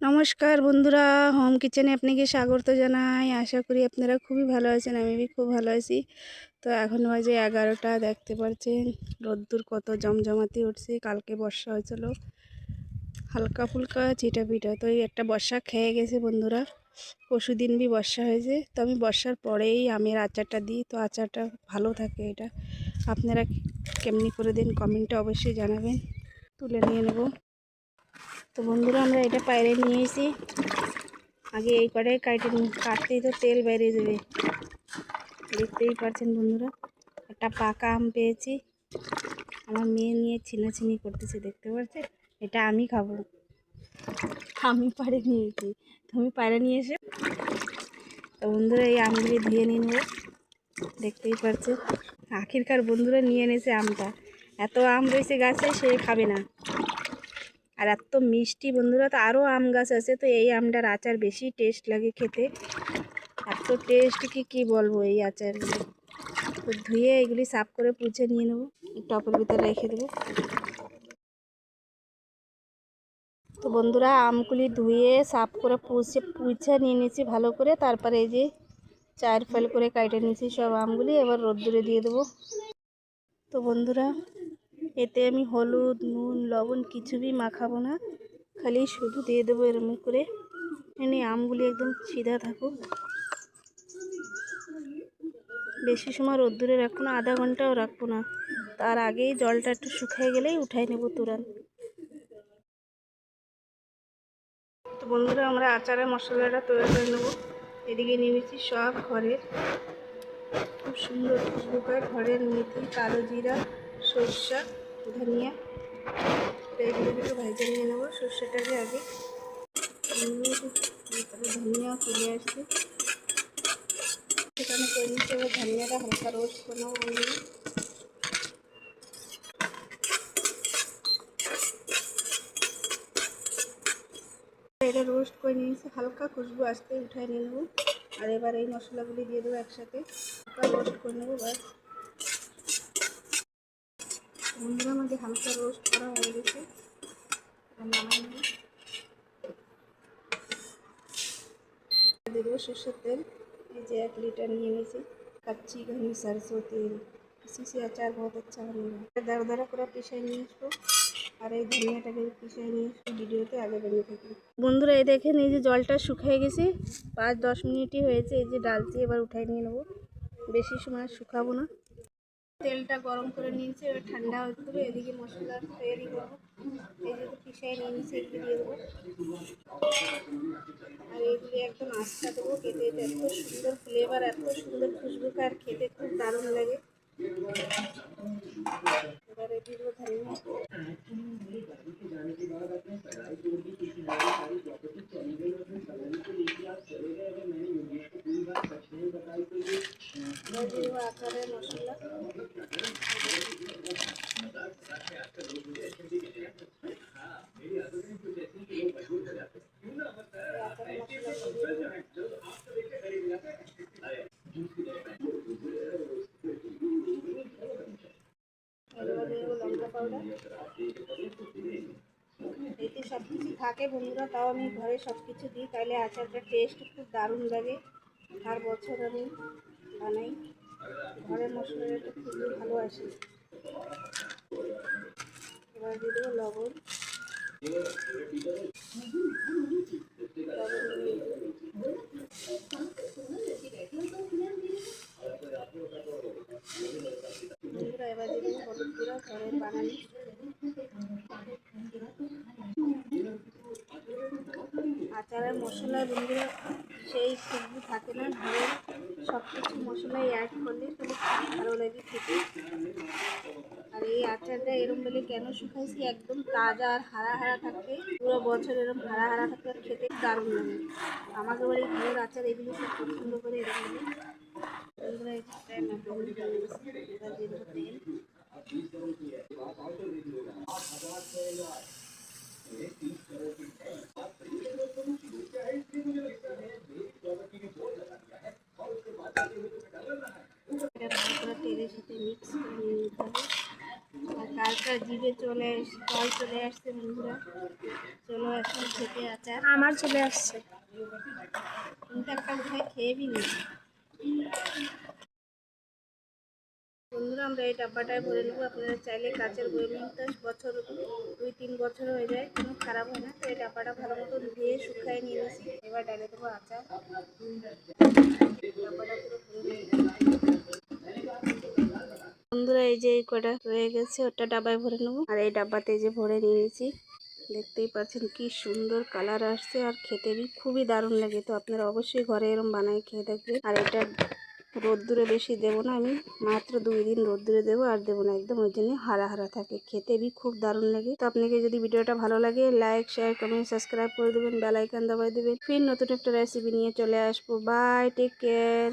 নমস্কার বন্ধুরা, হোম কিচেনে আপনাকে স্বাগত জানাই। আশা করি আপনারা খুবই ভালো আছেন। আমি খুব ভালো আছি। তো এখন বাজে 11টা, দেখতে পাচ্ছেন রোদ্দুর কত জমজমাতি উঠছে। কালকে বর্ষা হয়েছিল, হালকা ফুলকা চিটা পিটা। তো এই একটা বর্ষা খেয়ে গেছে বন্ধুরা, পরশু দিন বি বর্ষা হয়েছে। তো আমি বর্ষার পরেই আমের আচারটা দিই, তো আচারটা ভালো থাকে। এটা আপনারা কেমনি করে দিন কমেন্টে অবশ্যই জানাবেন। তুলে নিয়ে নেব। তো বন্ধুরা, আমরা এটা বাইরে নিয়ে এসেছি। আগে এই কড়াই কাটতেই তো তেল বেরিয়ে যাবে, দেখতেই পাচ্ছেন বন্ধুরা। একটা পাকা আম পেয়েছি, আমার মেয়ে নিয়ে ছিনাছিনি করতেছে, দেখতে পাচ্ছেন। এটা আমি খাবো, আমি পাড়ে নিয়েছি। তুমি পাড়ে নিয়ে এসে, তো বন্ধুরা এই আমগুলি ধুয়ে নিয়ে নেবো, দেখতেই পাচ্ছেন। আখিরকার বন্ধুরা নিয়ে এনেছে আমটা। এত আম রয়েছে গাছে, সে খাবে না। আর এত মিষ্টি বন্ধুরা, তো আরও আম গাছ আছে, তো এই আমটার আচার বেশি টেস্ট লাগে খেতে। এত টেস্ট কি বলবো এই আচারগুলি। তো ধুয়ে এগুলি সাফ করে পুছে নিয়ে নেবো, টপের ভিতরে রেখে দেবো। তো বন্ধুরা, আমগুলি ধুয়ে সাফ করে পুছে নিয়ে নিয়েছি ভালো করে। তারপরে এই যে 4 ফাল করে কাটে নিয়েছি সব আমগুলি, এবার রোদ্দুরে দিয়ে দেবো। তো বন্ধুরা, এতে আমি হলুদ, নুন, লবণ কিছুই মাখাবো না, খালি শুধু দিয়ে দেবো এরকম করে। এনে আমগুলি একদম সিধা থাকুক। বেশি সময় রোদ্দুরে রাখবো না, আধা ঘন্টাও রাখবো না। তার আগেই জলটা একটু শুকিয়ে গেলেই উঠাই নেব তুরান। তো বন্ধুরা, আমরা আচারের মশলাটা তৈরি করে নেবো। এদিকে নিয়েছি সব ঘরের, খুব সুন্দর খুশবুকার ঘরের মেথি, কালো জিরা, সরষা, ধনিয়া। এগুলো একটু ভাজে নিয়ে নেবো সরষেটাকে আগে। ধনিয়া চলে আসছে, সেখানে করে নিচ্ছি। এবার ধনিয়াটা হালকা রোস্ট করে নেবো বন্ধুরা। এটা রোস্ট করে নিয়েছি, হালকা খুশবু আসতে উঠায় নিয়ে নেবো। আর এবার এই মশলাগুলি দিয়ে দেবো একসাথে, হালকা রোস্ট করে নেবো। ব্যাস বন্ধুরা, আমাদের হালকা রোস্ট করা হয়ে গেছে, নামাই নেব। দেবো সরষের তেল, এই যে 1 লিটার নিয়ে নিয়েছি। कच्ची घनी सरसों तेल, इसी से अचार बहुत अच्छा बनेगा। दरदरा করে পিষে নিয়ে আসবো। আর এই ধনিয়াটাকে পিষে নিয়ে আসবো, ভিডিওতে আগে বেরিয়ে থাকি। বন্ধুরা, এই দেখেন, এই যে জলটা শুকিয়ে গেছে, 5-10 মিনিটই হয়েছে। এই যে ডালছি, এবার উঠাই নিয়ে নেবো, বেশি সময় শুকাবো না। তেলটা গরম করে নিয়েছি, এবার ঠান্ডা হতে দেবো। এদিকে মশলা তৈরি করবো। এই যে পিষাই নিয়ে নিয়েছি, এগুলো দিয়ে দেবো। আর এইগুলি একদম আস্তা দেবো, খেতে এত সুন্দর ফ্লেভার, এত সুন্দর খুশবুকার, খেতে খুব দারুণ লাগে। এবার এটি দেবো ধনিয়া। আচারের মশলা, লঙ্কা পাউডার। এতে সব কিছু থাকে বন্ধুরা, তাও আমি ঘরে সব কিছু দিই, তাহলে আচারটা টেস্ট খুব দারুণ লাগে। আর বছর আমি বানাই, ঘরের মশলাটা খুবই ভালো আসে। এবার দিয়ে দেবো লবণ। বন্ধুরা, এবার দিয়ে দেবো হলুদ গুঁড়া, ঘরের বানানি। আচারের মশলা বন্ধুরা সেই খুশবু থাকে না, ঘরে সব কিছু মশলাই অ্যাড করলে তাহলে খুব ভালো লাগে খেতে। আর এই আচারটা এরম বলে কেন শুকাইছি, একদম তাজা আর হারা হারা থাকে, পুরো বছর এরকম হারা হারা থাকে, আর খেতে দারুণ লাগে। আমাকে বলে ঘরের আচার এগুলো খুব পছন্দ করে এরকম বলে। বন্ধুরা, এবার দিয়ে দেবো তেল। এটা ভালো করে তেলের সাথে মিক্স করে নিয়ে নিতে হবে। আর কার কার জিভে জল চলে আসছে বন্ধুরা, চলো এখন খেতে আচার আমার চলে আসছে। কিন্তু একটা উঠায় খেয়ে বি নি। বন্ধুরা আমরা এই ডাব্বাটায় ভরে নেবো। আপনারা চাইলে কাচের বয়মে 10 বছর 2-3 বছর হয়ে যায়, কোনো খারাপ হয় না। তো এই ডাব্বাটা ভালো মতো ধুয়ে শুকায় নিয়ে নিয়েছি। এবার ডালে দেবো আচার। ডাব্বাটা পুরো ভরে বন্ধুরা এই যে এই কটা রয়ে গেছে, ওটা ডাব্বায় ভরে নেবো। আর এই ডাব্বাতে এই যে ভরে নিয়ে নিয়েছি। দেখতেই পাচ্ছেন কি সুন্দর কালার আসছে, আর খেতে বি খুবই দারুণ লাগে। তো আপনারা অবশ্যই ঘরে এরম বানায় খেয়ে দেখবেন। আর এটা রোদ্দুরে বেশি দেবো না, আমি মাত্র 2 দিন রোদ্দুরে দেবো, আর দেবো না একদম, ওই জন্য হারা হারা থাকে, খেতে বি খুব দারুণ লাগে। তো আপনাকে যদি ভিডিওটা ভালো লাগে লাইক শেয়ার কমেন্ট সাবস্ক্রাইব করে দেবেন, বেল আইকন দবাই দেবেন। ফির নতুন একটা রেসিপি নিয়ে চলে আসবো। Bye, take care.